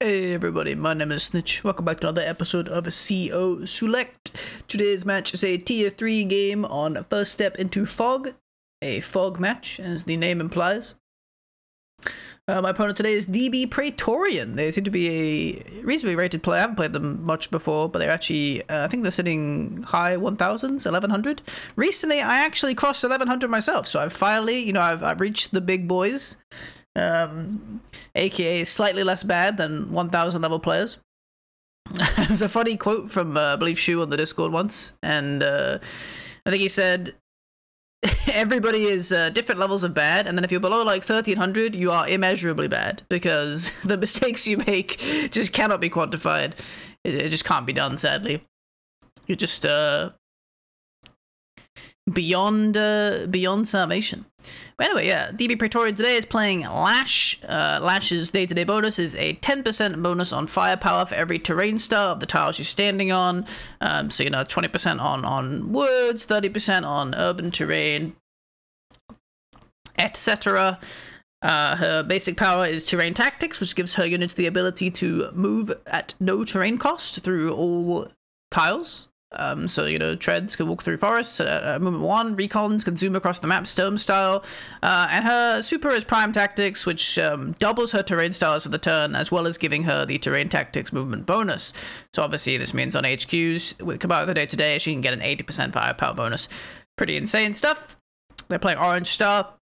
Hey everybody, my name is Snitch. Welcome back to another episode of CO Select. Today's match is a tier 3 game on First Step into Fog. A fog match, as the name implies. My opponent today is DB Praetorian. They seem to be a reasonably rated player. I haven't played them much before, but they're actually, I think they're sitting high 1000s, 1100. Recently, I actually crossed 1100 myself, so I've finally, I've reached the big boys. AKA slightly less bad than 1000 level players. There's a funny quote from, I believe, Shu on the Discord once, and I think he said, everybody is different levels of bad, and then if you're below like 1300, you are immeasurably bad, because the mistakes you make just cannot be quantified. It just can't be done, sadly. You're just beyond summation. But anyway, yeah, DB Praetorian today is playing Lash. Lash's day-to-day bonus is a 10% bonus on firepower for every terrain star of the tiles she's standing on. So, 20% on woods, 30% on urban terrain, etc. Her basic power is Terrain Tactics, which gives her units the ability to move at no terrain cost through all tiles. So, treads can walk through forests, movement 1, recons can zoom across the map stone style, and her super is Prime Tactics, which doubles her terrain styles for the turn, as well as giving her the Terrain Tactics movement bonus. So obviously this means on HQs, with come out of the day today, she can get an 80% firepower bonus. Pretty insane stuff. They're playing Orange Star.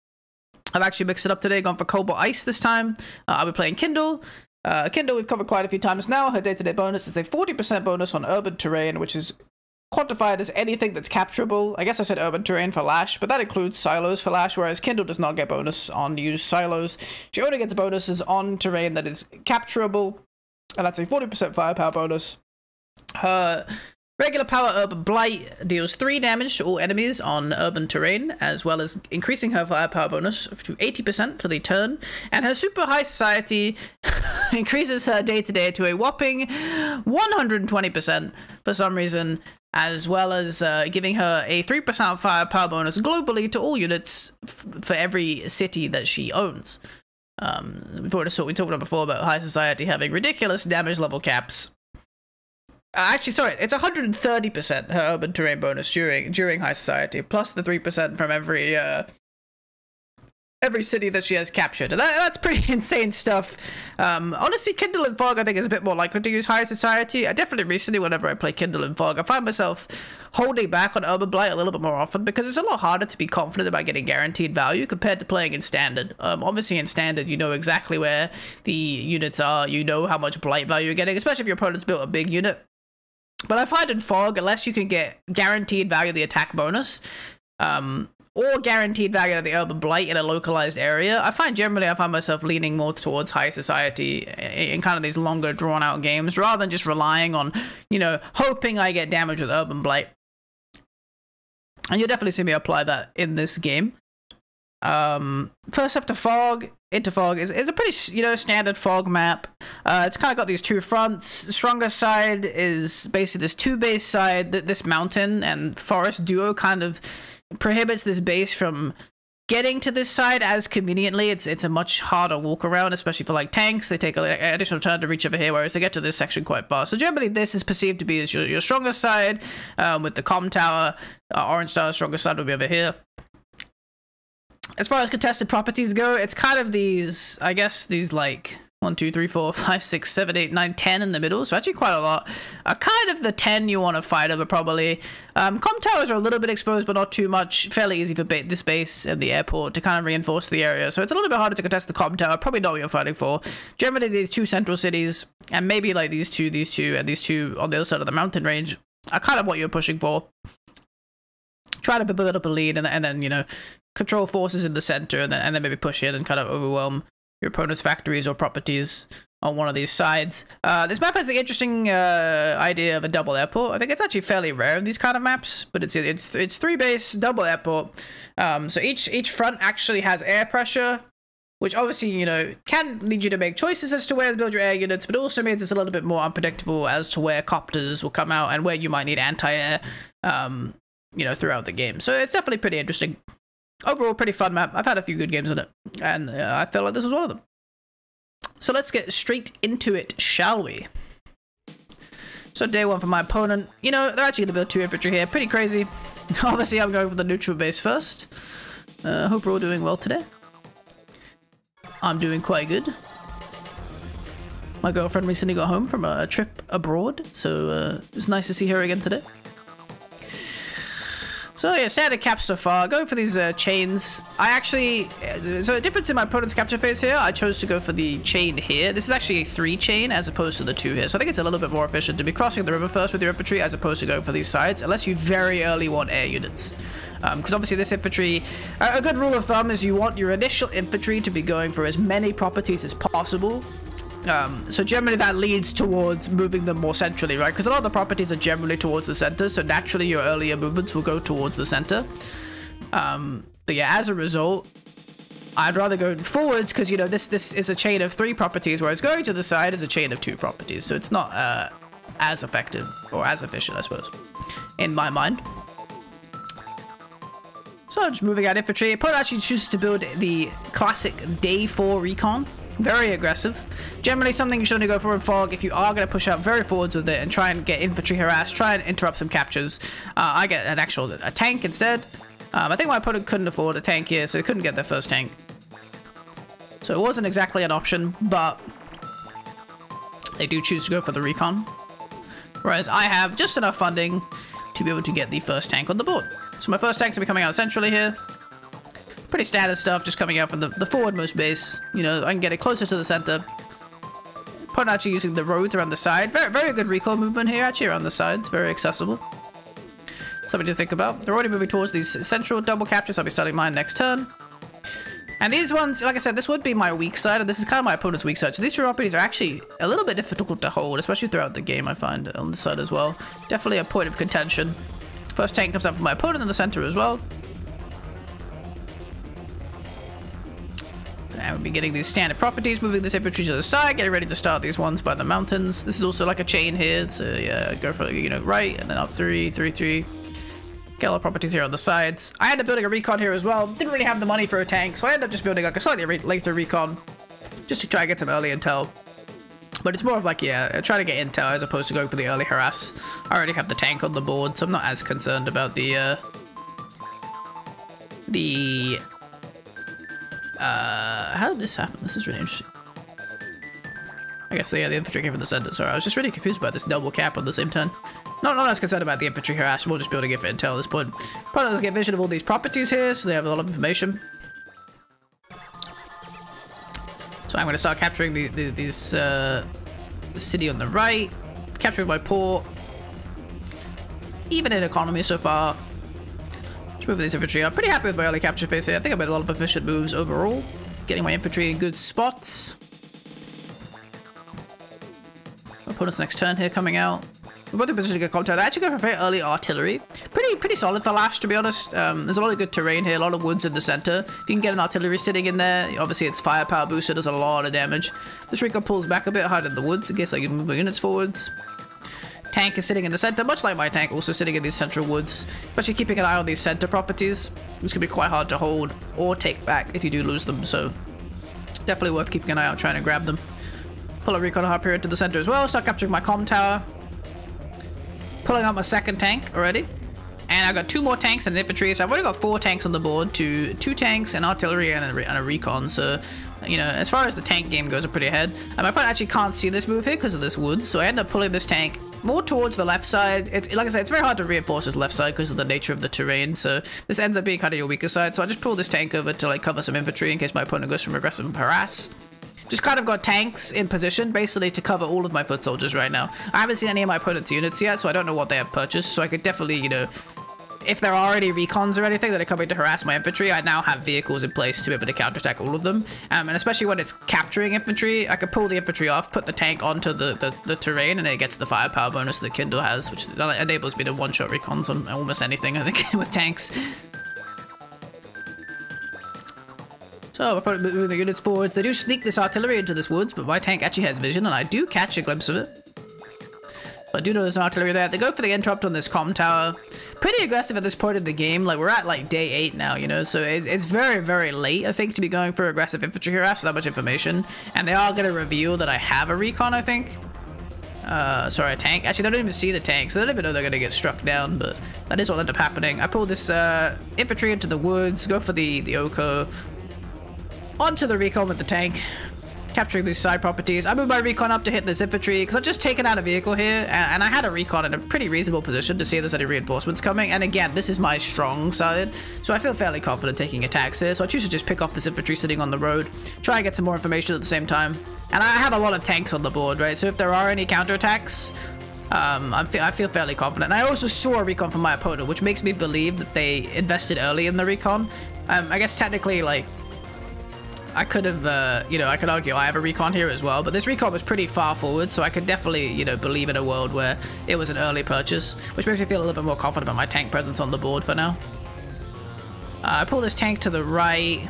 I've actually mixed it up today, gone for Cobalt Ice this time. I'll be playing Kindle. Kindle we've covered quite a few times now. Her day-to-day bonus is a 40% bonus on urban terrain, which is quantified as anything that's capturable. I guess I said urban terrain for Lash, but that includes silos for Lash, whereas Kindle does not get bonus on used silos. She only gets bonuses on terrain that is capturable, and that's a 40% firepower bonus. Her regular power Urban Blight deals 3 damage to all enemies on urban terrain, as well as increasing her firepower bonus to 80% for the turn. And her super high society increases her day-to-day to a whopping 120% for some reason, as well as giving her a 3% firepower bonus globally to all units for every city that she owns. We talked about before about high society having ridiculous damage level caps. Actually, sorry, it's 130% her urban terrain bonus during high society, plus the 3% from every city that she has captured. And that's pretty insane stuff. Honestly, Kindle and Fog I think is a bit more likely to use high society. I definitely recently, whenever I play Kindle and Fog, I find myself holding back on Urban Blight a little bit more often, because it's a lot harder to be confident about getting guaranteed value compared to playing in Standard. Obviously in Standard, you know exactly where the units are, you know how much Blight value you're getting, especially if your opponent's built a big unit. But I find in Fog, unless you can get guaranteed value of the attack bonus, or guaranteed value of the Urban Blight in a localized area, I find myself leaning more towards high society in kind of these longer drawn out games, rather than just relying on, hoping I get damage with Urban Blight. And you'll definitely see me apply that in this game. First up to Fog. Into Fog is a pretty, standard Fog map. It's kind of got these 2 fronts. The strongest side is basically this 2 base side. This mountain and forest duo kind of prohibits this base from getting to this side as conveniently. It's a much harder walk around, especially for like tanks. They take an additional turn to reach over here, whereas they get to this section quite fast. So generally this is perceived to be as your strongest side, with the comm tower. Orange Star's strongest side will be over here. As far as contested properties go, it's kind of these, I guess, these like 1, 2, 3, 4, 5, 6, 7, 8, 9, 10 in the middle. So actually quite a lot. Kind of the 10 you want to fight over, probably. Comm towers are a little bit exposed, but not too much. Fairly easy for this base and the airport to kind of reinforce the area. So it's a little bit harder to contest the comm tower. Probably not what you're fighting for. Generally, these 2 central cities, and maybe like these two, and these 2 on the other side of the mountain range are kind of what you're pushing for. Try to build up a lead, and then, control forces in the center, and then maybe push in and kind of overwhelm your opponent's factories or properties on one of these sides. This map has the interesting idea of a double airport. I think it's actually fairly rare in these kind of maps, but it's 3 base, double airport. So each front actually has air pressure, which obviously, can lead you to make choices as to where to build your air units, but it also means it's a little bit more unpredictable as to where copters will come out and where you might need anti-air, throughout the game. So it's definitely pretty interesting. Overall, pretty fun map. I've had a few good games on it, and I feel like this was one of them. So let's get straight into it, shall we? So day one for my opponent. You know, they're actually going to build 2 infantry here. Pretty crazy. Obviously, I'm going for the neutral base first. Hope we're all doing well today. I'm doing quite good. My girlfriend recently got home from a trip abroad, so it was nice to see her again today. So yeah, standard caps so far. Going for these chains. I actually... So the difference in my opponent's capture phase here, I chose to go for the chain here. This is actually a 3 chain as opposed to the 2 here. So I think it's a little bit more efficient to be crossing the river first with your infantry as opposed to going for these sides, unless you very early want air units. Because obviously this infantry... A good rule of thumb is you want your initial infantry to be going for as many properties as possible. So generally that leads towards moving them more centrally, right? Because a lot of the properties are generally towards the center, so naturally your earlier movements will go towards the center. But yeah, as a result, I'd rather go forwards because, you know, this is a chain of 3 properties, whereas going to the side is a chain of 2 properties. So it's not as effective or as efficient, I suppose, in my mind. So just moving out infantry. Opponent actually chooses to build the classic day 4 recon. Very aggressive. Generally something you should only go for in Fog if you are going to push out very forwards with it and try and get infantry harassed, try and interrupt some captures. I get a tank instead. I think my opponent couldn't afford a tank here, so he couldn't get their first tank. So it wasn't exactly an option, but they do choose to go for the recon. Whereas I have just enough funding to be able to get the first tank on the board. So my first tank's going to be coming out centrally here. Pretty standard stuff, just coming out from the forwardmost base. You know, I can get it closer to the center. Opponent actually using the roads around the side. Very, very good recoil movement here, actually, around the sides. Very accessible. Something to think about. They're already moving towards these central double captures. I'll be starting mine next turn. And these ones, like I said, this would be my weak side, and this is kind of my opponent's weak side. So these 2 properties are actually a little bit difficult to hold, especially throughout the game, I find, on this side as well. Definitely a point of contention. First tank comes out from my opponent in the center as well. And we'll be getting these standard properties, moving this infantry to the side, getting ready to start these ones by the mountains. This is also like a chain here, so yeah, go for, you know, right, and then up 3, 3, 3. Get a lot of properties here on the sides. I ended up building a recon here as well. Didn't really have the money for a tank, so I ended up just building like a slightly later recon, just to try and get some early intel. But it's more of like, yeah, try to get intel as opposed to going for the early harass. I already have the tank on the board, so I'm not as concerned about the how did this happen? This is really interesting. I guess, yeah, the infantry came from the center. Sorry, I was just really confused about this double cap on the same turn. Not as concerned about the infantry harass. We're just building it for intel at this point. Probably let's get vision of all these properties here, so they have a lot of information. So I'm going to start capturing the city on the right, capturing my port. Even in economy so far. Move this infantry. I'm pretty happy with my early capture phase here. I think I made a lot of efficient moves overall. Getting my infantry in good spots. My opponent's next turn here coming out. We're both in position to get contact. I actually go for very early artillery. Pretty solid for Lash, to be honest. There's a lot of good terrain here, a lot of woods in the center. If you can get an artillery sitting in there, obviously it's firepower boosted, does a lot of damage. This recon pulls back a bit, hide in the woods. I guess I can move my units forwards. Tank is sitting in the center, much like my tank, also sitting in these central woods. Especially keeping an eye on these center properties. This can be quite hard to hold or take back if you do lose them, so definitely worth keeping an eye out, trying to grab them. Pull a recon hop here into the center as well, start capturing my comm tower. Pulling out my second tank already. And I've got 2 more tanks and an infantry, so I've already got 4 tanks on the board, 2 tanks, an artillery, and a recon. So, you know, as far as the tank game goes, I'm pretty ahead. And my opponent actually can't see this move here because of this wood, so I end up pulling this tank more towards the left side. It's like I said, it's very hard to reinforce this left side because of the nature of the terrain, so this ends up being kind of your weaker side. So I just pull this tank over to like cover some infantry in case my opponent goes from aggressive harass. Just kind of got tanks in position, basically, to cover all of my foot soldiers right now. I haven't seen any of my opponent's units yet, so I don't know what they have purchased, so I could definitely, you know, if there are any recons or anything that are coming to harass my infantry, I now have vehicles in place to be able to counterattack all of them. And especially when it's capturing infantry, I could pull the infantry off, put the tank onto the terrain, and it gets the firepower bonus that Kindle has, which enables me to one-shot recons on almost anything, I think, with tanks. So I'm probably moving the units forwards. They do sneak this artillery into this woods, but my tank actually has vision, and I do catch a glimpse of it. But I do know there's an artillery there. They go for the interrupt on this comm tower. Pretty aggressive at this point in the game. Like, we're at, like, day 8 now, you know? So it's very, very late, I think, to be going for aggressive infantry here after that much information. And they are going to reveal that I have a recon, I think. Sorry, a tank. Actually, they don't even see the tank, so they don't even know they're going to get struck down, but that is what ended up happening. I pulled this infantry into the woods, go for the Oko, onto the recon with the tank, capturing these side properties. I moved my recon up to hit this infantry, because I've just taken out a vehicle here, and I had a recon in a pretty reasonable position to see if there's any reinforcements coming, and again, this is my strong side, so I feel fairly confident taking attacks here, so I choose to just pick off this infantry sitting on the road, try and get some more information at the same time. And I have a lot of tanks on the board, right? So if there are any counterattacks, I feel fairly confident. And I also saw a recon from my opponent, which makes me believe that they invested early in the recon. I guess technically, like, I could have, you know, I could argue I have a recon here as well, but this recon was pretty far forward, so I could definitely, you know, believe in a world where it was an early purchase, which makes me feel a little bit more confident about my tank presence on the board for now. I pull this tank to the right,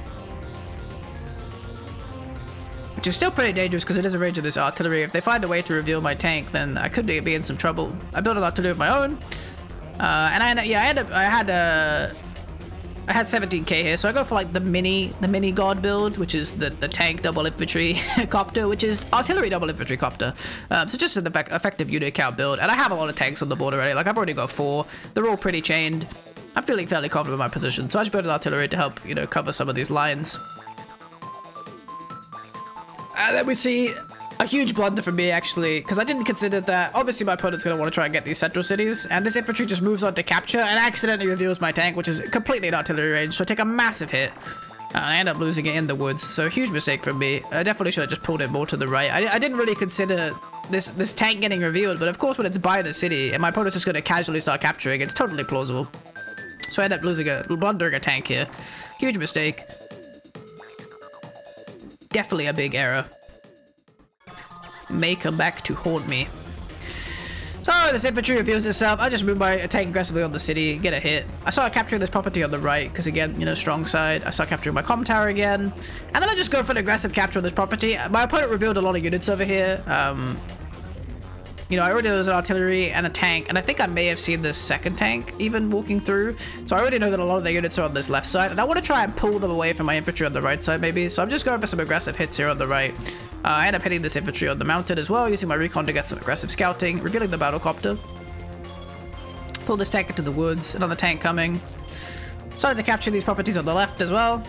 which is still pretty dangerous because it is a range of this artillery. If they find a way to reveal my tank, then I could be in some trouble. I built an artillery of my own, and I had 17k here, so I go for like the mini god build, which is the tank double infantry copter, which is artillery double infantry copter. So just an effective unit count build, and I have a lot of tanks on the board already. Like, I've already got 4. They're all pretty chained. I'm feeling fairly confident in my position, so I just built an artillery to help, you know, cover some of these lines. And then we see a huge blunder from me, actually, because I didn't consider that. Obviously, my opponent's going to want to try and get these central cities, and this infantry just moves on to capture and accidentally reveals my tank, which is completely in artillery range, so I take a massive hit. And I end up losing it in the woods, so a huge mistake from me. I definitely should have just pulled it more to the right. I didn't really consider this tank getting revealed, but of course when it's by the city, and my opponent's just going to casually start capturing, it's totally plausible. So I end up blundering a tank here. Huge mistake. Definitely a big error. May come back to haunt me. So this infantry reveals itself. I just move my tank aggressively on the city, get a hit. I start capturing this property on the right, because again, you know, strong side. I start capturing my comm tower again. And then I just go for an aggressive capture on this property. My opponent revealed a lot of units over here. You know, I already know there's an artillery and a tank, and I think I may have seen this second tank even walking through. So I already know that a lot of the units are on this left side, and I want to try and pull them away from my infantry on the right side, maybe. So I'm just going for some aggressive hits here on the right. I end up hitting this infantry on the mountain as well, using my recon to get some aggressive scouting, revealing the battlecopter. Pull this tank into the woods, another tank coming. Starting to capture these properties on the left as well.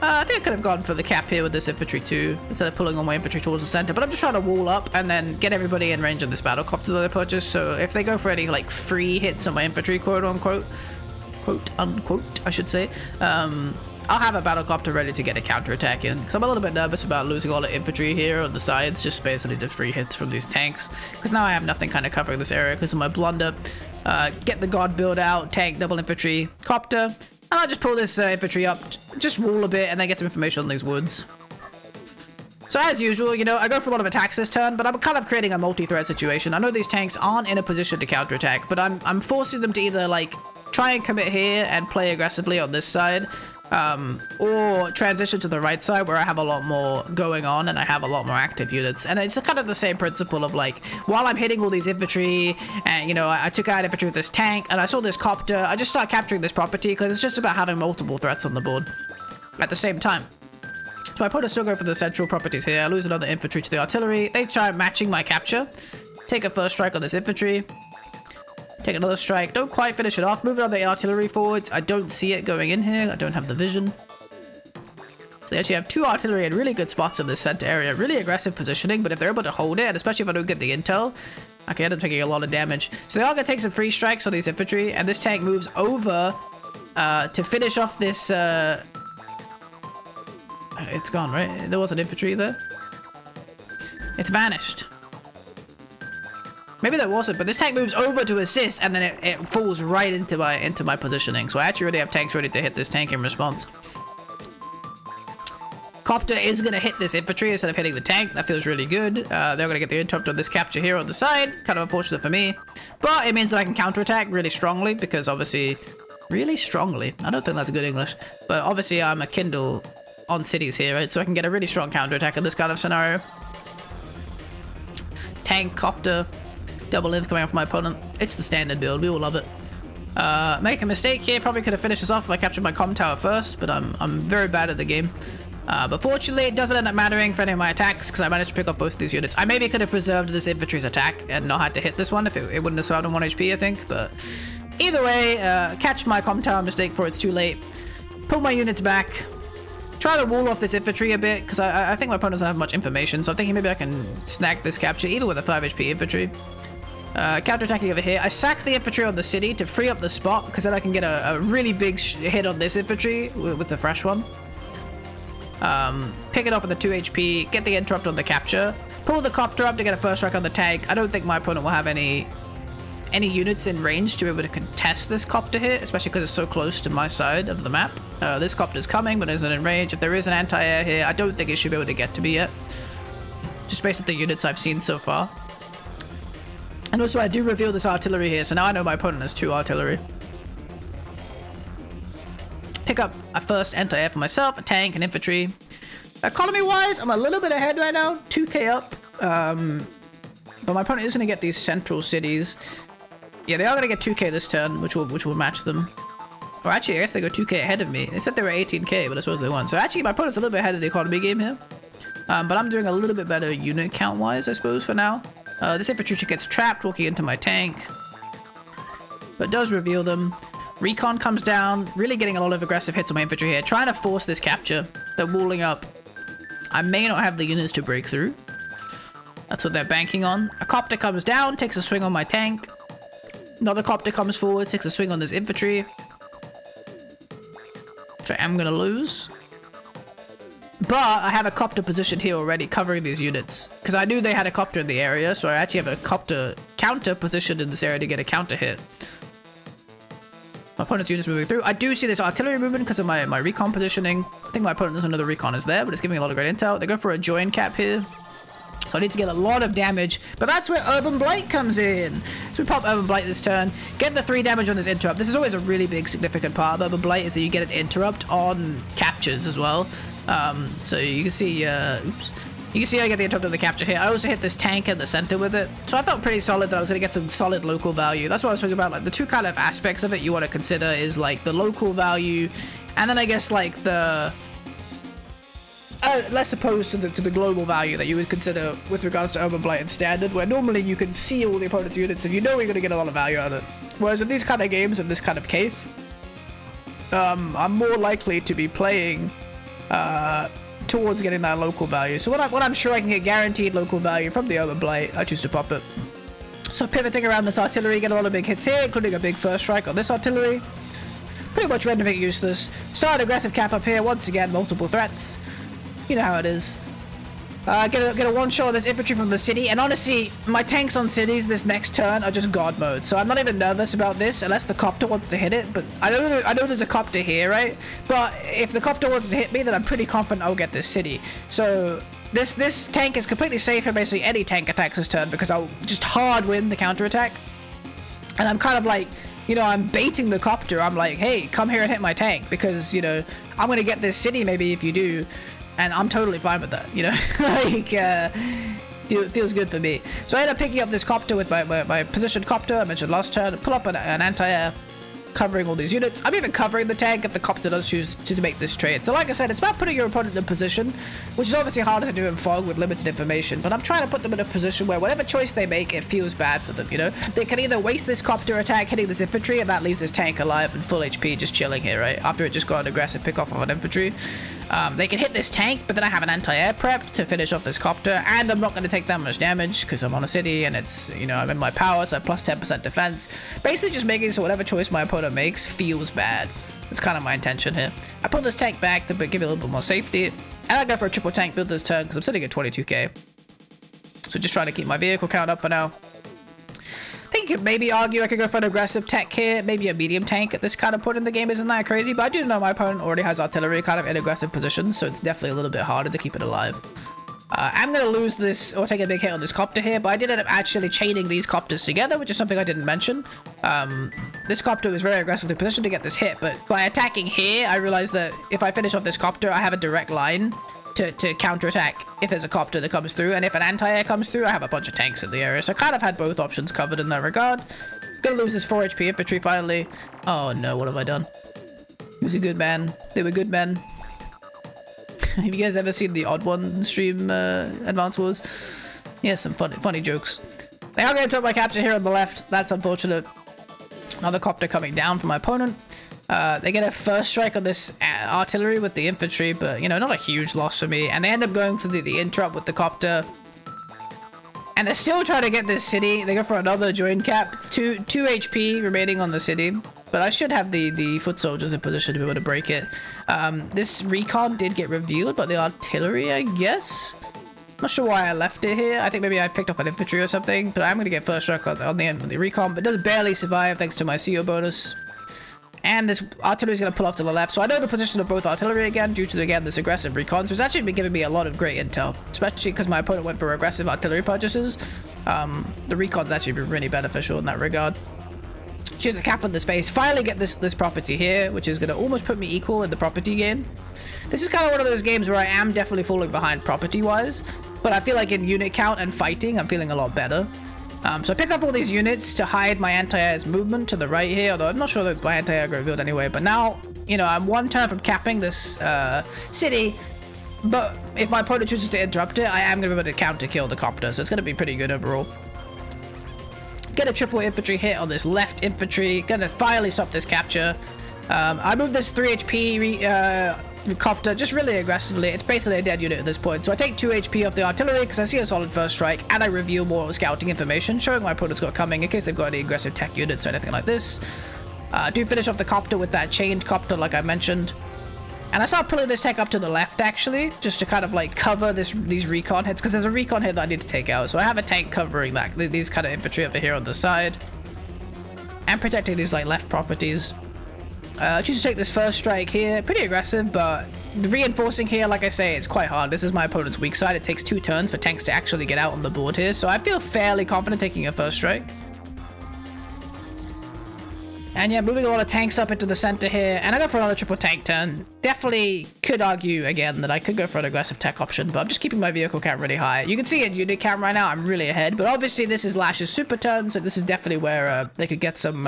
I think I could have gone for the cap here with this infantry too, instead of pulling all my infantry towards the center, but I'm just trying to wall up and then get everybody in range of this battlecopter that I purchased, so if they go for any, like, free hits on my infantry, quote unquote, I should say, I'll have a battlecopter ready to get a counterattack in, because I'm a little bit nervous about losing all the infantry here on the sides, just basically to free hits from these tanks, because now I have nothing kind of covering this area because of my blunder. Get the god build out, tank, double infantry, copter, and I'll just pull this infantry up, just wall a bit, and then get some information on these woods. So as usual, you know, I go for a lot of attacks this turn, but I'm kind of creating a multi-threat situation. I know these tanks aren't in a position to counterattack, but I'm forcing them to either, like, try and commit here and play aggressively on this side, or transition to the right side where I have a lot more going on and I have a lot more active units. And it's kind of the same principle of, like, while I'm hitting all these infantry and, you know, I took out infantry with this tank and I saw this copter, I just start capturing this property because it's just about having multiple threats on the board at the same time. So I put a still go for the central properties here. I lose another infantry to the artillery. They try matching my capture. Take a first strike on this infantry. Take another strike. Don't quite finish it off. Move on the artillery forwards. I don't see it going in here. I don't have the vision. So they actually have 2 artillery in really good spots in this center area. Really aggressive positioning, but if they're able to hold it, and especially if I don't get the intel, I can end up taking a lot of damage. So they are going to take some free strikes on these infantry, and this tank moves over to finish off this... It's gone, right? There was an infantry there. It's vanished. Maybe there wasn't, but this tank moves over to assist, and then it falls right into my positioning. So I actually already have tanks ready to hit this tank in response. Copter is going to hit this infantry instead of hitting the tank. That feels really good. They're going to get the interrupt on this capture here on the side. Kind of unfortunate for me. But it means that I can counterattack really strongly, because obviously... Really strongly? I don't think that's good English. But obviously I'm a Kindle on cities here, right? So I can get a really strong counterattack in this kind of scenario. tank, copter, double inf coming off my opponent. It's the standard build. We all love it. Make a mistake here. Probably could have finished this off if I captured my comm tower first, but I'm very bad at the game. But fortunately, it doesn't end up mattering for any of my attacks because I managed to pick up both of these units. I maybe could have preserved this infantry's attack and not had to hit this one if it wouldn't have survived on 1 HP, I think. But either way, catch my comm tower mistake before it's too late. Pull my units back. Try to wall off this infantry a bit because I think my opponent doesn't have much information. So I'm thinking maybe I can snag this capture even with a 5 HP infantry. Counter-attacking over here. I sack the infantry on the city to free up the spot because then I can get a really big hit on this infantry with the fresh one. Pick it up with the 2 HP, get the interrupt on the capture, pull the copter up to get a first strike on the tank. I don't think my opponent will have any units in range to be able to contest this copter hit, especially because it's so close to my side of the map. This copter's coming, but isn't in range. If there is an anti-air here, I don't think it should be able to get to me yet. Just based on the units I've seen so far. And also, I do reveal this artillery here, so now I know my opponent has 2 artillery. Pick up a first anti-air for myself, a tank, and infantry. Economy-wise, I'm a little bit ahead right now, 2k up. But my opponent is going to get these central cities. Yeah, they are going to get 2k this turn, which will match them. Or actually, I guess they go 2k ahead of me. They said they were 18k, but I suppose they won. So actually, my opponent's a little bit ahead of the economy game here. But I'm doing a little bit better unit count-wise, I suppose, for now. This infantry gets trapped walking into my tank. But does reveal them. Recon comes down, really getting a lot of aggressive hits on my infantry here. Trying to force this capture. They're walling up. I may not have the units to break through. That's what they're banking on. A copter comes down, takes a swing on my tank. Another copter comes forward, takes a swing on this infantry. Which I am going to lose. But I have a copter positioned here already covering these units. Because I knew they had a copter in the area, so I actually have a copter counter positioned in this area to get a counter hit. My opponent's unit's moving through. I do see this artillery movement because of my recon positioning. I think my opponent doesn't know the recon is there, but it's giving a lot of great intel. They go for a join cap here. So I need to get a lot of damage, but that's where Urban Blight comes in. So we pop Urban Blight this turn, get the 3 damage on this interrupt. This is always a really big significant part of Urban Blight is that you get an interrupt on captures as well. So you can see, oops. You can see I get the interrupt on the capture here. I also hit this tank in the center with it. So I felt pretty solid that I was going to get some solid local value. That's what I was talking about. Like the 2 kind of aspects of it you want to consider is like the local value, and then I guess like the less opposed to the global value that you would consider with regards to Urban Blight and Standard, where normally you can see all the opponent's units and you know you're going to get a lot of value out of it. Whereas in these kind of games, in this kind of case, I'm more likely to be playing towards getting that local value. So when I'm sure I can get guaranteed local value from the Urban Blight, I choose to pop it. So pivoting around this artillery, get a lot of big hits here, including a big first strike on this artillery. Pretty much rendering it useless. Start an aggressive cap up here, once again, multiple threats. You know how it is. Get a one-shot on this infantry from the city, and honestly, my tanks on cities this next turn are just god mode, so I'm not even nervous about this unless the copter wants to hit it. But I know there's a copter here, right? But if the copter wants to hit me, then I'm pretty confident I'll get this city. So this tank is completely safe for basically any tank attacks this turn because I'll just hard win the counterattack. And I'm kind of like, you know, I'm baiting the copter. I'm like, hey, come here and hit my tank because, you know, I'm gonna get this city maybe if you do. And I'm totally fine with that, you know, like, it feels good for me. So I end up picking up this copter with my positioned copter, I mentioned last turn, pull up an anti-air, covering all these units. I'm even covering the tank if the copter does choose to make this trade. So like I said, it's about putting your opponent in position, which is obviously harder to do in Fog with limited information, but I'm trying to put them in a position where whatever choice they make, it feels bad for them, you know? They can either waste this copter attack hitting this infantry, and that leaves this tank alive and full HP just chilling here, right? After it just got an aggressive pick off of an infantry. They can hit this tank, but then I have an anti-air prep to finish off this copter, and I'm not going to take that much damage because I'm on a city and it's, you know, I'm in my power, so I have plus 10% defense. Basically just making so whatever choice my opponent makes feels bad. That's kind of my intention here. I put this tank back to give it a little bit more safety, and I go for a triple tank build this turn because I'm sitting at 22k. So just trying to keep my vehicle count up for now. I think you could maybe argue I could go for an aggressive tech here, maybe a medium tank at this kind of point in the game isn't that crazy, but I do know my opponent already has artillery kind of in aggressive positions, so it's definitely a little bit harder to keep it alive. I'm going to lose this, or take a big hit on this copter here, but I did end up actually chaining these copters together, which is something I didn't mention. This copter was very aggressively positioned to get this hit, but by attacking here, I realized that if I finish off this copter, I have a direct line to counterattack if there's a copter that comes through, and if an anti-air comes through, I have a bunch of tanks in the area. So I kind of had both options covered in that regard. Gonna lose this 4 HP infantry finally. Oh no, what have I done? He was a good man. They were good men. Have you guys ever seen the Odd One stream, Advance Wars? Yeah, some funny jokes. They are going to take my capture here on the left. That's unfortunate. Another copter coming down from my opponent. They get a first strike on this artillery with the infantry, but, you know, not a huge loss for me. And they end up going for the interrupt with the copter. And they're still trying to get this city. They go for another join cap. It's 2 HP remaining on the city. But I should have the foot soldiers in position to be able to break it. This recon did get revealed by the artillery, I guess. Not sure why I left it here. I think maybe I picked up an infantry or something. But I'm going to get first strike on the end of the recon. But it does barely survive thanks to my CO bonus. And this artillery is going to pull off to the left. So I know the position of both artillery again due to, again, this aggressive recon. So it's actually been giving me a lot of great intel. Especially because my opponent went for aggressive artillery purchases. The recon's actually been really beneficial in that regard. Choose a cap on this base. Finally get this property here, which is going to almost put me equal in the property gain. This is kind of one of those games where I am definitely falling behind property-wise. But I feel like in unit count and fighting, I'm feeling a lot better. So I pick up all these units to hide my anti-air's movement to the right here, although I'm not sure that my anti-air got revealed anyway. But now, you know, I'm one turn from capping this city, but if my opponent chooses to interrupt it, I am going to be able to counter-kill the copter, so it's going to be pretty good overall. Get a triple infantry hit on this left infantry, gonna finally stop this capture. I moved this 3 HP copter just really aggressively. It's basically a dead unit at this point. So I take 2 HP off the artillery because I see a solid first strike, and I reveal more scouting information showing my opponent's got coming in case they've got any aggressive tech units or anything like this. Do finish off the copter with that chained copter like I mentioned. And I start pulling this tech up to the left actually, just to kind of like cover these recon hits, because there's a recon hit that I need to take out. So I have a tank covering that, these kind of infantry over here on the side. And protecting these like left properties. Choose to take this first strike here. Pretty aggressive, but reinforcing here, like I say, it's quite hard. This is my opponent's weak side. It takes 2 turns for tanks to actually get out on the board here. So I feel fairly confident taking a first strike. And yeah, moving a lot of tanks up into the center here. And I go for another triple tank turn. Definitely could argue again that I could go for an aggressive tech option, but I'm just keeping my vehicle count really high. You can see in unit count right now, I'm really ahead. But obviously this is Lash's super turn, so this is definitely where they could get some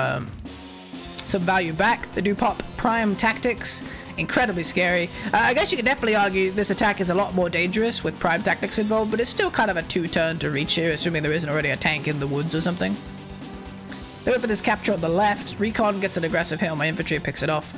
value back. They do pop prime tactics. Incredibly scary. I guess you could definitely argue this attack is a lot more dangerous with prime tactics involved, but it's still kind of a 2-turn to reach here, assuming there isn't already a tank in the woods or something. They go for this capture on the left. Recon gets an aggressive hit on my infantry and picks it off.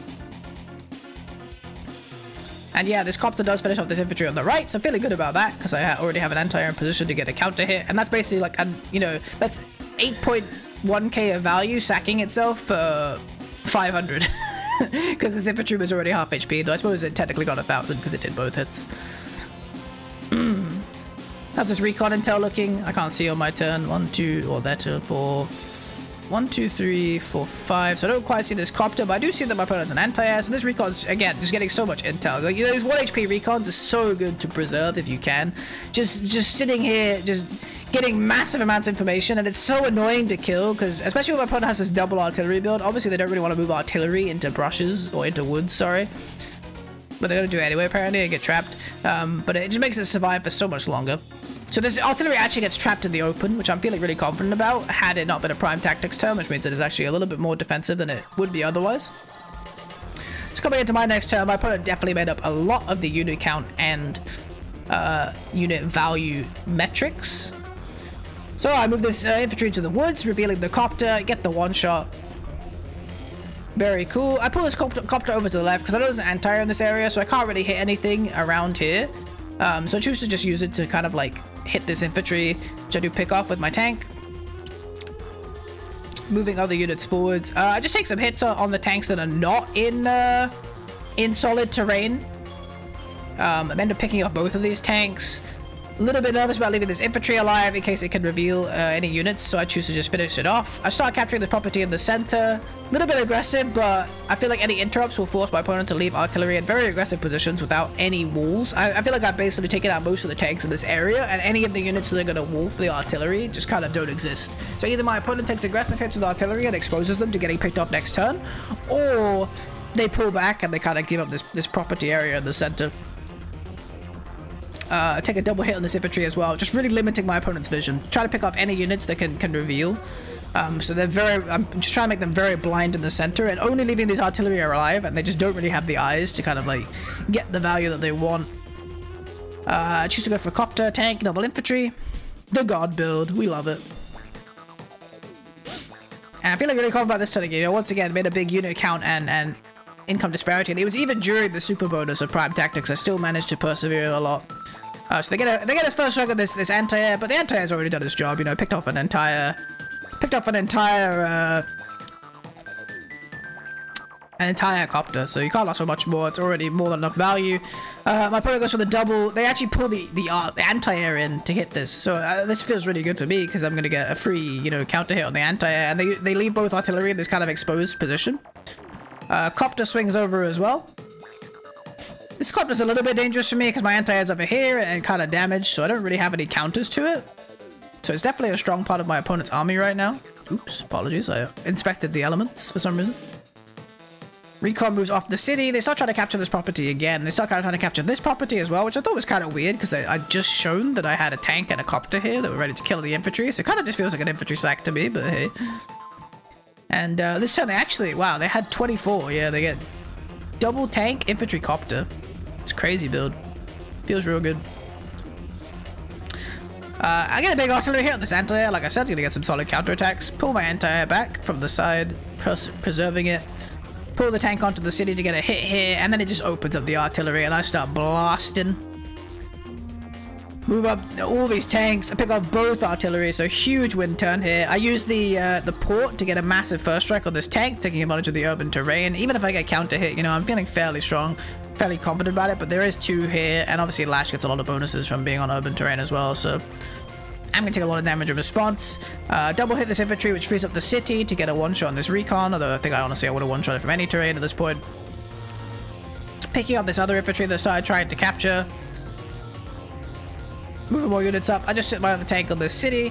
And yeah, this copter does finish off this infantry on the right, so I'm feeling good about that, because I already have an anti-air in position to get a counter hit. And that's basically like, you know, that's 8.1k of value sacking itself for 500. Because this infantry was already half HP, though I suppose it technically got 1,000 because it did both hits. How's this recon intel looking? I can't see on my turn. 1, 2, or their turn, 4... 1, 2, 3, 4, 5. So I don't quite see this copter, but I do see that my opponent's an anti-air. So this recon's, again, just getting so much intel. Like, you know, these 1 HP recons are so good to preserve if you can. Just sitting here, just getting massive amounts of information, and it's so annoying to kill, because especially when my opponent has this double artillery build. Obviously, they don't really want to move artillery into brushes, or into woods, sorry. But they're going to do it anyway, apparently, and get trapped. But it just makes it survive for so much longer. So this artillery actually gets trapped in the open, which I'm feeling really confident about, had it not been a prime tactics turn, which means it is actually a little bit more defensive than it would be otherwise. Just coming into my next turn, my opponent definitely made up a lot of the unit count and unit value metrics. So I move this infantry into the woods, revealing the copter, get the one-shot. Very cool. I pull this copter over to the left, because I know there's an anti-air in this area, so I can't really hit anything around here. So I choose to just use it to kind of like hit this infantry, which I do pick off with my tank. Moving other units forwards. I just take some hits on the tanks that are not in solid terrain. I end up picking up both of these tanks. A little bit nervous about leaving this infantry alive in case it can reveal any units, so I choose to just finish it off. I start capturing this property in the center. A little bit aggressive, but I feel like any interrupts will force my opponent to leave artillery in very aggressive positions without any walls. I feel like I've basically taken out most of the tanks in this area, and any of the units that are going to wolf the artillery just kind of don't exist. So either my opponent takes aggressive hits with artillery and exposes them to getting picked off next turn, or they pull back and they kind of give up this property area in the center. take a double hit on this infantry as well, just really limiting my opponent's vision. Try to pick off any units that can reveal. So they're I'm just trying to make them very blind in the center and only leaving these artillery alive, and they just don't really have the eyes to kind of like get the value that they want. Choose to go for copter, tank, double infantry. The god build, we love it. And I'm feeling really confident about this turn again. You know, once again, made a big unit count and income disparity, and it was even during the super bonus of Prime Tactics, I still managed to persevere a lot. So they get his first strike on this anti-air, but the anti-air's already done its job. You know, picked off an entire copter, so you can't ask for much more. It's already more than enough value. My opponent goes for the double. They actually pull the anti-air in to hit this, so this feels really good for me because I'm going to get a free, you know, counter hit on the anti-air, and they leave both artillery in this kind of exposed position. Copter swings over as well. This copter's a little bit dangerous for me because my anti-air's over here and kind of damaged, so I don't really have any counters to it. So it's definitely a strong part of my opponent's army right now. Oops, apologies, I inspected the elements for some reason. Recon moves off the city. They start trying to capture this property again. They start kind of trying to capture this property as well, which I thought was kind of weird because I'd just shown that I had a tank and a copter here that were ready to kill the infantry. So it kind of just feels like an infantry sack to me, but hey. And this turn they actually, wow, they had 24. Yeah, they get double tank, infantry, copter. It's a crazy build. Feels real good. I get a big artillery hit on this anti-air. Like I said, gonna get some solid counterattacks. Pull my anti-air back from the side, preserving it. Pull the tank onto the city to get a hit here, and then it just opens up the artillery, and I start blasting. Move up all these tanks. I pick up both artillery, so huge win turn here. I use the port to get a massive first strike on this tank, taking advantage of the urban terrain. Even if I get counter hit, you know, I'm feeling fairly strong, fairly confident about it, but there is 2 here, and obviously Lash gets a lot of bonuses from being on urban terrain as well, so I'm gonna take a lot of damage in response. Double hit this infantry, which frees up the city to get a one-shot on this recon, although I think I would have one-shot it from any terrain at this point. Picking up this other infantry that started trying to capture. Moving more units up. I just sit my other tank on this city.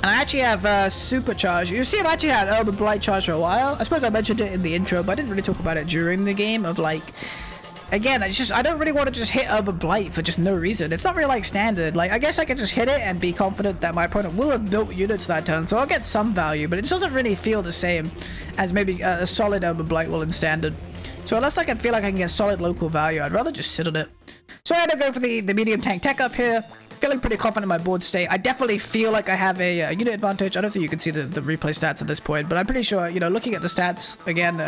And I actually have supercharge. You see, I've actually had Urban Blight charge for a while. I suppose I mentioned it in the intro, but I didn't really talk about it during the game of like... Again, I don't really want to just hit Urban Blight for just no reason. It's not really like standard. Like, I guess I can just hit it and be confident that my opponent will have built units that turn, so I'll get some value, but it just doesn't really feel the same as maybe a solid Urban Blight will in standard. So unless I can feel like I can get solid local value, I'd rather just sit on it. So I had to go for the medium tank tech up here. Feeling pretty confident in my board state. I definitely feel like I have a unit advantage. I don't think you can see the replay stats at this point, but I'm pretty sure, you know, looking at the stats, again,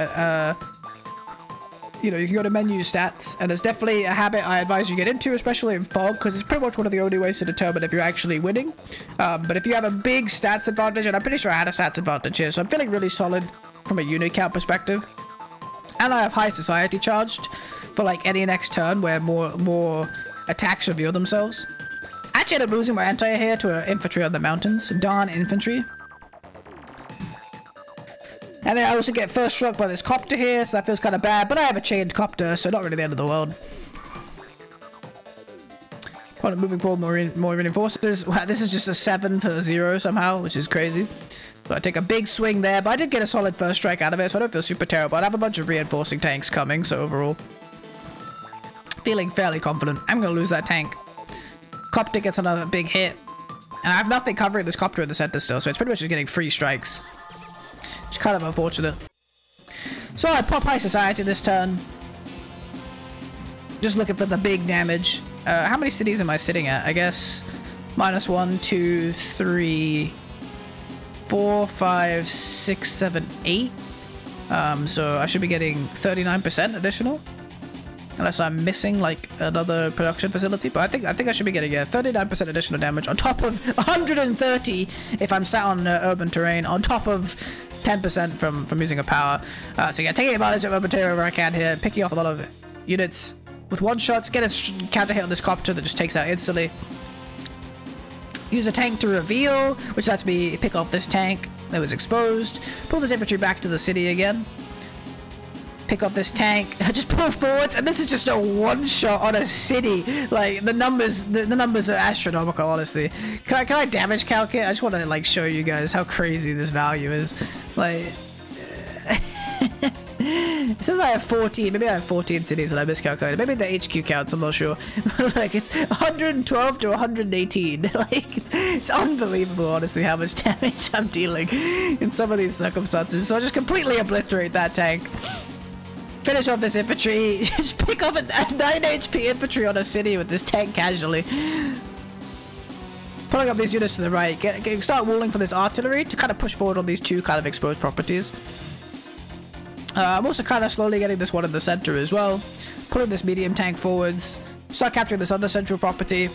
you know, you can go to menu stats, and it's definitely a habit I advise you get into, especially in Fog, because it's pretty much one of the only ways to determine if you're actually winning. But if you have a big stats advantage, and I'm pretty sure I had a stats advantage here, so I'm feeling really solid from a unit count perspective. And I have high society charged for like any next turn where more attacks reveal themselves. I actually ended up losing my anti here to an infantry on the mountains, Dawn infantry. And then I also get first struck by this copter here, so that feels kind of bad, but I have a chained copter, so not really the end of the world. Moving forward, more reinforcers. Wow, this is just a 7 for 0 somehow, which is crazy. So I take a big swing there, but I did get a solid first strike out of it, so I don't feel super terrible. I have a bunch of reinforcing tanks coming, so overall, feeling fairly confident. I'm going to lose that tank. Copter gets another big hit, and I have nothing covering this copter in the center still, so it's pretty much just getting free strikes. It's kind of unfortunate. So I pop High Society this turn. Just looking for the big damage. How many cities am I sitting at? I guess -1, 2, 3, 4, 5, 6, 7, 8. So I should be getting 39% additional. Unless I'm missing like another production facility, but I think I should be getting 39% additional damage on top of 130 if I'm sat on urban terrain, on top of 10% from using a power. So yeah, taking advantage of urban terrain where I can here, picking off a lot of units with one shots, get a counter hit on this copter that just takes out instantly. Use a tank to reveal, which lets me pick off this tank that was exposed. Pull this infantry back to the city again. Pick up this tank, just pull forwards, and this is just a one-shot on a city. Like, the numbers are astronomical, honestly. Can I damage calc it? I just want to, like, show you guys how crazy this value is. Like, It says I have 14. Maybe I have 14 cities and I miscalculated. Maybe the HQ counts, I'm not sure. Like, it's 112 to 118. Like, it's unbelievable, honestly, how much damage I'm dealing in some of these circumstances. So I'll just completely obliterate that tank. Finish off this infantry. Just pick off a 9 HP infantry on a city with this tank casually. Pulling up these units to the right. Start walling for this artillery to kind of push forward on these two kind of exposed properties. I'm also kind of slowly getting this one in the center as well. Pulling this medium tank forwards. Start capturing this other central property.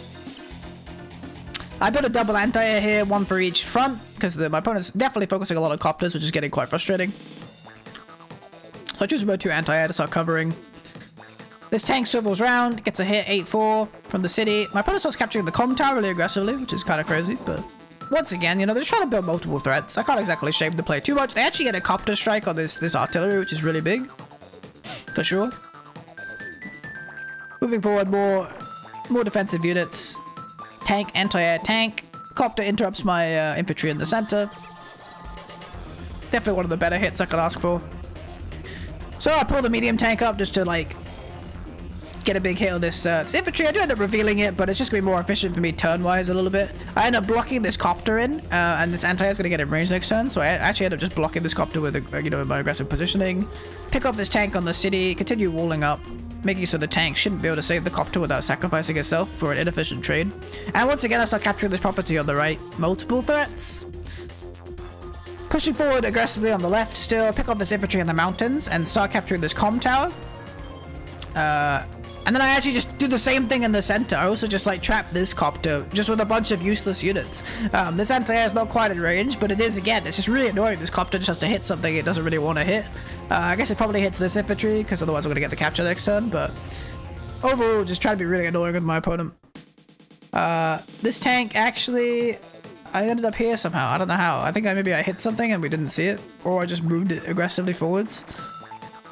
I built a double anti-air here, one for each front, because my opponent's definitely focusing a lot on copters, which is getting quite frustrating. So I choose about 2 anti-air to start covering. This tank swivels round, gets a hit 8-4 from the city. My opponent starts capturing the comm tower really aggressively, which is kind of crazy, but once again, you know, they're just trying to build multiple threats. I can't exactly shape the play too much. They actually get a copter strike on this artillery, which is really big, for sure. Moving forward, more defensive units. Tank, anti-air, tank. Copter interrupts my infantry in the center. Definitely one of the better hits I could ask for. So I pull the medium tank up just to, like, get a big hit on this infantry. I do end up revealing it, but it's just going to be more efficient for me turn-wise a little bit. I end up blocking this copter in, and this anti-air is going to get in range next turn, so I actually end up just blocking this copter with, you know, my aggressive positioning. Pick off this tank on the city, continue walling up, making so the tank shouldn't be able to save the copter without sacrificing itself for an inefficient trade. And once again, I start capturing this property on the right. Multiple threats. Pushing forward aggressively on the left still, pick up this infantry in the mountains and start capturing this comm tower. And then I actually just do the same thing in the center. I also just like trap this copter just with a bunch of useless units. This anti-air is not quite in range, but it is, again, it's just really annoying. This copter just has to hit something it doesn't really want to hit. I guess it probably hits this infantry because otherwise I'm going to get the capture next turn, but overall just try to be really annoying with my opponent. This tank actually, I ended up here somehow. I don't know how. I think maybe I hit something and we didn't see it, or I just moved it aggressively forwards.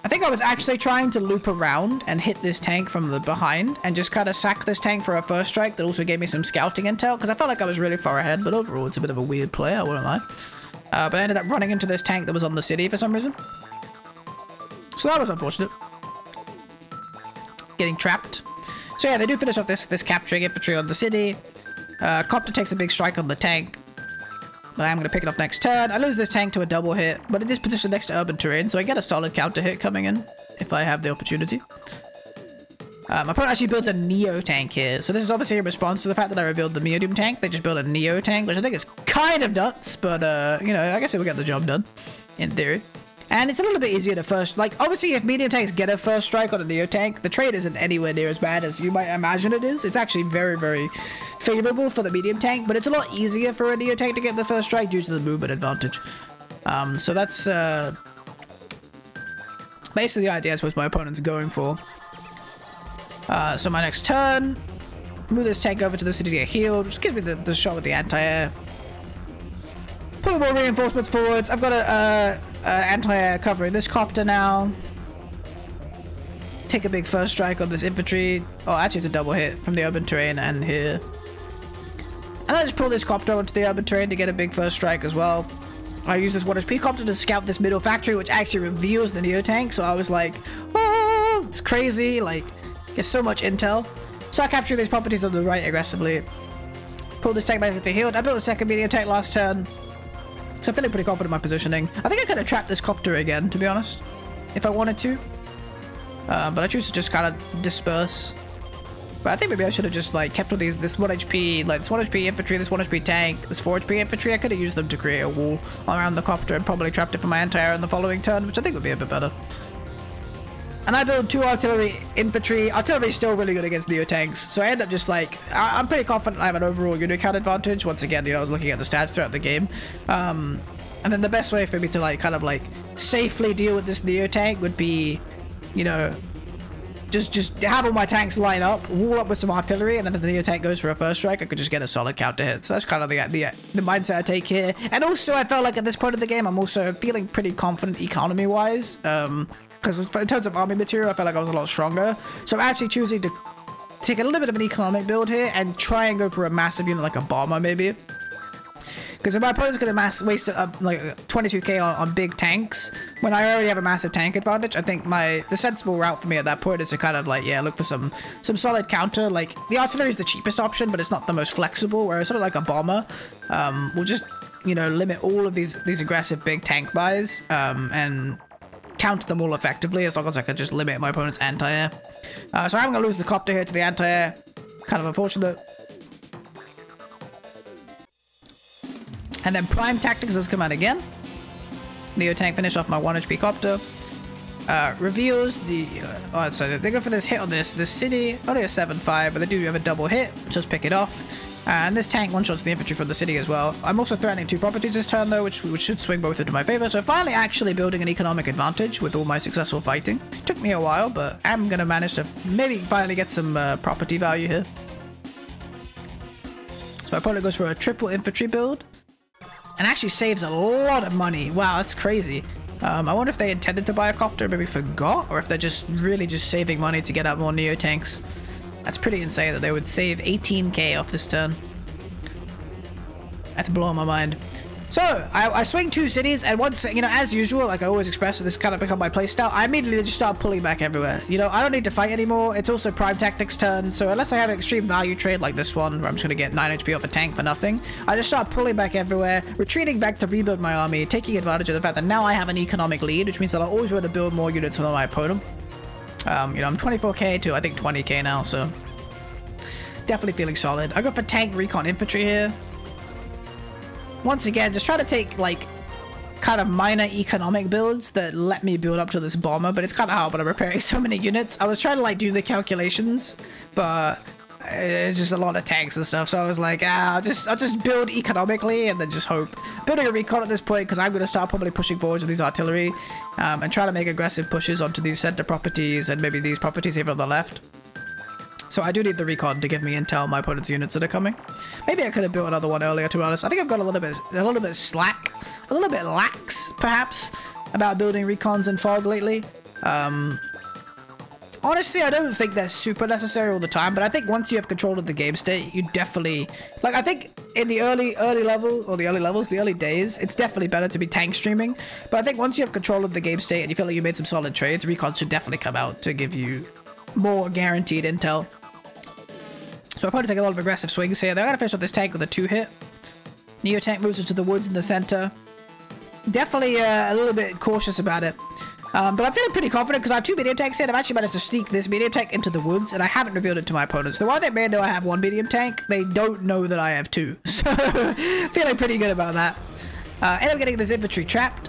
I think I was actually trying to loop around and hit this tank from the behind and just kind of sack this tank for a first strike that also gave me some scouting intel because I felt like I was really far ahead, but overall it's a bit of a weird play, I won't lie. But I ended up running into this tank that was on the city for some reason. So that was unfortunate. Getting trapped. So yeah, they do finish off this capturing infantry on the city. Copter takes a big strike on the tank. But I'm going to pick it up next turn. I lose this tank to a double hit, but it is positioned next to urban terrain, so I get a solid counter hit coming in if I have the opportunity. My opponent actually builds a Neo tank here, so this is obviously in response to the fact that I revealed the medium tank. They just built a Neo tank, which I think is kind of nuts, but you know, I guess it will get the job done, in theory. And it's a little bit easier to first, like, obviously if medium tanks get a first strike on a Neo tank, the trade isn't anywhere near as bad as you might imagine it is. It's actually very, very favorable for the medium tank, but it's a lot easier for a Neo tank to get the first strike due to the movement advantage. So that's basically the idea I suppose my opponent's going for. So my next turn, move this tank over to the city to get healed, which gives me the shot with the anti-air. Put more reinforcements forwards. I've got a anti-air covering this copter now. Take a big first strike on this infantry. Oh, actually it's a double hit from the urban terrain and here. And I just pull this copter onto the urban terrain to get a big first strike as well. I use this 1 HP copter to scout this middle factory, which actually reveals the Neo tank. So I was like, oh, it's crazy. Like, get so much intel. So I capture these properties on the right aggressively. Pull this tank back to healed. I built a second medium tank last turn. So I'm feeling pretty confident in my positioning. I think I could have trapped this copter again, to be honest, if I wanted to. But I choose to just kind of disperse. But I think maybe I should have just like kept all these, this 1 HP, like this 1 HP infantry, this 1 HP tank, this 4 HP infantry. I could have used them to create a wall around the copter and probably trapped it for my anti-air in the following turn, which I think would be a bit better. And I build 2 artillery infantry. Artillery is still really good against Neo tanks, so I end up just like, I'm pretty confident I have an overall unit count advantage. Once again, you know, I was looking at the stats throughout the game. And then the best way for me to like kind of like safely deal with this Neo tank would be, you know, just have all my tanks line up, wall up with some artillery, and then if the Neo tank goes for a first strike, I could just get a solid counter hit. So that's kind of the mindset I take here. And also, I felt like at this point of the game, I'm also feeling pretty confident economy-wise. Because in terms of army material, I felt like I was a lot stronger. So I'm actually choosing to take a little bit of an economic build here and try and go for a massive unit like a bomber, maybe. Because if my opponent's going to waste like 22k on big tanks, when I already have a massive tank advantage, I think the sensible route for me at that point is to kind of like, yeah, look for some solid counter. Like, the artillery is the cheapest option, but it's not the most flexible, whereas sort of like a bomber will just, you know, limit all of these aggressive big tank buys and counter them all effectively, as long as I can just limit my opponent's anti-air. So I'm going to lose the copter here to the anti-air. Kind of unfortunate. And then Prime Tactics has come out again. Neo Tank finish off my 1 HP copter. Reveals the... so they go for this hit on this city. Only a 7-5, but they do have a double hit. Just pick it off. And this tank one-shots the infantry from the city as well. I'm also threatening 2 properties this turn, though, which should swing both into my favor. So finally actually building an economic advantage with all my successful fighting. Took me a while, but I'm going to manage to maybe finally get some property value here. So my opponent goes for a triple infantry build. And actually saves a lot of money. Wow, that's crazy. I wonder if they intended to buy a copter, maybe forgot, or if they're just really just saving money to get out more Neo tanks. That's pretty insane that they would save 18k off this turn. That's blowing my mind. So, I swing 2 cities, and once, you know, as usual, like I always express, this kind of become my playstyle, I immediately just start pulling back everywhere. You know, I don't need to fight anymore. It's also Prime Tactics turn, so unless I have an extreme value trade like this one, where I'm just going to get 9 HP off a tank for nothing, I just start pulling back everywhere, retreating back to rebuild my army, taking advantage of the fact that now I have an economic lead, which means that I'll always be able to build more units than my opponent. You know, I'm 24k to, I think, 20k now, so definitely feeling solid. I go for tank recon infantry here. Once again, just try to take, like, kind of minor economic builds that let me build up to this bomber, but it's kind of hard when I'm repairing so many units. I was trying to, like, do the calculations, but it's just a lot of tanks and stuff, so I was like, I'll just build economically and then just hope. Building a recon at this point, because I'm going to start probably pushing forwards with these artillery, and try to make aggressive pushes onto these center properties and maybe these properties here on the left. So I do need the recon to give me intel on my opponent's units that are coming. Maybe I could have built another one earlier, to be honest. I think I've got a little bit slack, a little bit lax, perhaps, about building recons in Fog lately. Honestly, I don't think they're super necessary all the time, but I think once you have control of the game state, you definitely... Like, I think in the early days, it's definitely better to be tank streaming. But I think once you have control of the game state and you feel like you made some solid trades, recons should definitely come out to give you more guaranteed intel. So I'm probably taking a lot of aggressive swings here. They're going to finish off this tank with a 2-hit. Neo tank moves into the woods in the center. Definitely a little bit cautious about it. But I'm feeling pretty confident because I have 2 medium tanks here. I've actually managed to sneak this medium tank into the woods, and I haven't revealed it to my opponents. So while they may know I have 1 medium tank, they don't know that I have 2. So feeling pretty good about that. End up getting this infantry trapped,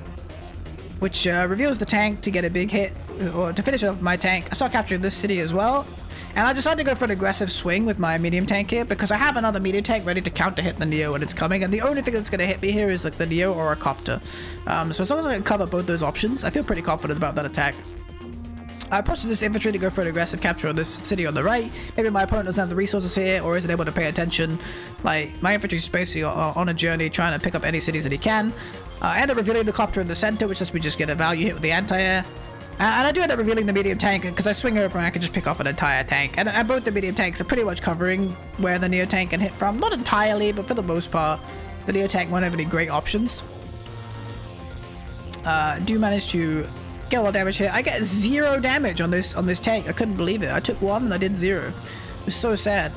which reveals the tank to get a big hit, or to finish off my tank. I start capturing this city as well. And I decided to go for an aggressive swing with my medium tank here because I have another medium tank ready to counter hit the Neo when it's coming, and the only thing that's going to hit me here is like the Neo or a copter. So as long as I can cover both those options, I feel pretty confident about that attack. I pushed this infantry to go for an aggressive capture of this city on the right. Maybe my opponent doesn't have the resources here or isn't able to pay attention. Like, my infantry is basically on a journey trying to pick up any cities that he can. I end up revealing the copter in the center, which lets me just get a value hit with the anti-air. And I do end up revealing the medium tank because I swing over and I can just pick off an entire tank. And both the medium tanks are pretty much covering where the Neo tank can hit from. Not entirely, but for the most part, the Neo tank won't have any great options. Do manage to get a lot of damage here. I get 0 damage on this tank. I couldn't believe it. I took 1 and I did 0. It was so sad.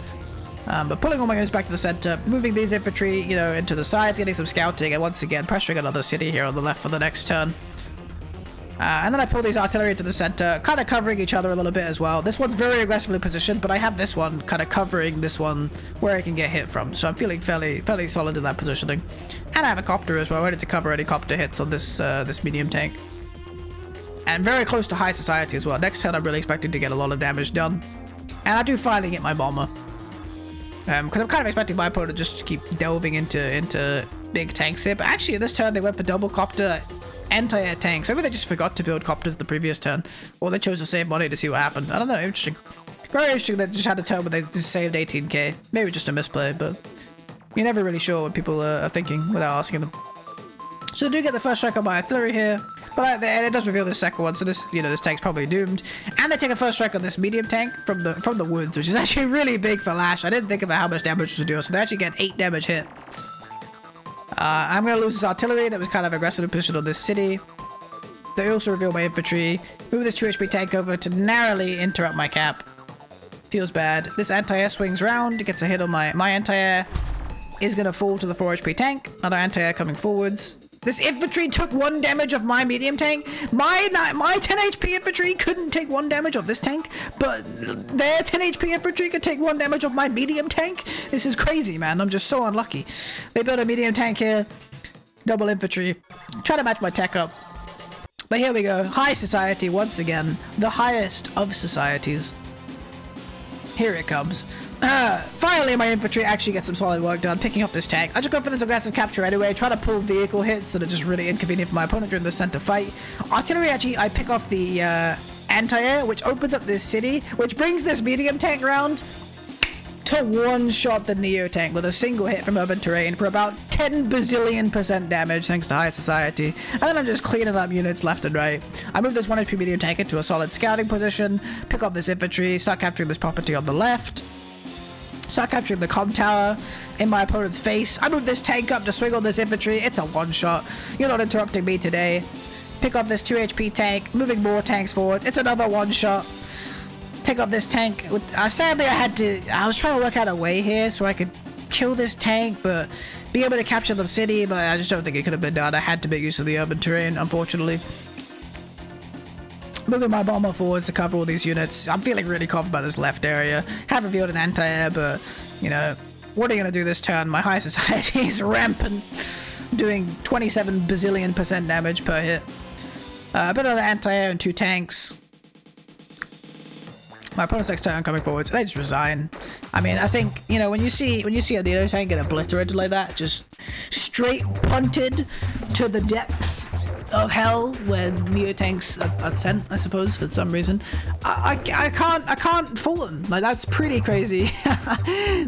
But pulling all my units back to the center, moving these infantry, you know, into the sides, getting some scouting, and once again pressuring another city here on the left for the next turn. And then I pull these artillery into the center, kind of covering each other a little bit as well. This one's very aggressively positioned, but I have this one kind of covering this one where I can get hit from. So I'm feeling fairly solid in that positioning. And I have a copter as well, ready to cover any copter hits on this this medium tank. And very close to high society as well. Next turn I'm really expecting to get a lot of damage done. And I do finally get my bomber. Because I'm kind of expecting my opponent just to keep delving into big tanks here. But actually this turn they went for double copter anti-air tanks. Maybe they just forgot to build copters the previous turn, or they chose to save money to see what happened. I don't know, interesting. Very interesting that they just had a turn where they just saved 18k. Maybe just a misplay, but you're never really sure what people are thinking without asking them. So I do get the first strike on my artillery here, but it does reveal the second one, so this, you know, this tank's probably doomed. And they take a first strike on this medium tank from the woods, which is actually really big for Lash. I didn't think about how much damage to do, so they actually get 8 damage hit. I'm gonna lose this artillery that was kind of aggressive position on this city. They also reveal my infantry. Move this 2 HP tank over to narrowly interrupt my cap. Feels bad. This anti-air swings round, gets a hit on my anti-air. Is gonna fall to the 4 HP tank. Another anti-air coming forwards. This infantry took 1 damage of my medium tank. My 10 HP infantry couldn't take 1 damage of this tank, but their 10 HP infantry could take 1 damage of my medium tank. This is crazy, man. I'm just so unlucky. They built a medium tank here. Double infantry. Try to match my tech up. But here we go. High society once again. The highest of societies. Here it comes. Finally, my infantry actually gets some solid work done picking up this tank. I just go for this aggressive capture anyway, try to pull vehicle hits that are just really inconvenient for my opponent during the center fight. Artillery, actually, I pick off the anti-air, which opens up this city, which brings this medium tank round to one-shot the Neo tank with a single hit from urban terrain for about 10 bazillion% damage thanks to high society. And then I'm just cleaning up units left and right. I move this 1 HP medium tank into a solid scouting position, pick up this infantry, start capturing this property on the left. Start capturing the comm tower in my opponent's face. I move this tank up to swing on this infantry. It's a one-shot. You're not interrupting me today. Pick up this 2 HP tank, moving more tanks forwards. It's another one-shot. Take up this tank. Sadly, I was trying to work out a way here so I could kill this tank, but be able to capture the city, but I just don't think it could have been done. I had to make use of the urban terrain, unfortunately. Moving my bomber forwards to cover all these units. I'm feeling really confident about this left area. Haven't revealed an anti-air, but, you know, what are you going to do this turn? My high society is rampant, doing 27 bazillion% damage per hit. A bit of the anti-air and 2 tanks. My opponent's next turn coming forwards. They just resign. I mean, I think, you know, when you see a Neo tank get obliterated like that, just straight punted to the depths of hell where Neo tanks are sent, I suppose, for some reason. I can't fault them. Like, that's pretty crazy.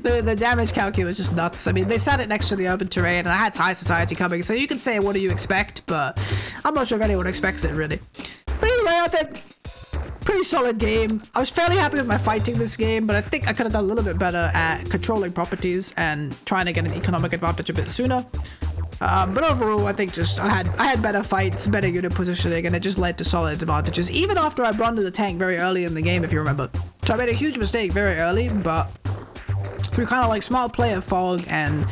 the damage calculus was just nuts. I mean, they sat it next to the urban terrain, and I had high society coming, so you can say, what do you expect? But I'm not sure if anyone expects it, really. But anyway, I think pretty solid game. I was fairly happy with my fighting this game, but I think I could have done a little bit better at controlling properties and trying to get an economic advantage a bit sooner. But overall, I think just I had better fights, better unit positioning, and it just led to solid advantages, even after I branded the tank very early in the game, if you remember. So I made a huge mistake very early, but through kind of like smart play of Fog and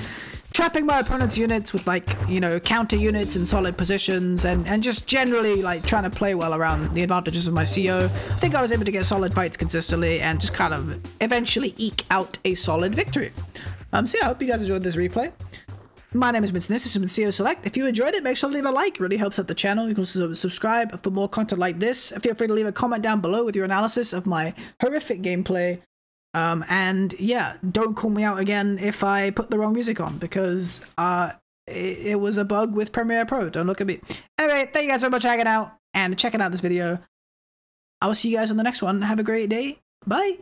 trapping my opponent's units with, like, you know, counter units in solid positions and just generally like trying to play well around the advantages of my CO, I think I was able to get solid fights consistently and just kind of eventually eke out a solid victory. So yeah, I hope you guys enjoyed this replay. My name is Mr. This has been CO Select. If you enjoyed it, make sure to leave a like. It really helps out the channel. You can also subscribe for more content like this. Feel free to leave a comment down below with your analysis of my horrific gameplay. And yeah, don't call me out again if I put the wrong music on, because it was a bug with Premiere Pro. Don't look at me. Anyway, thank you guys so much for hanging out and checking out this video. I will see you guys on the next one. Have a great day. Bye.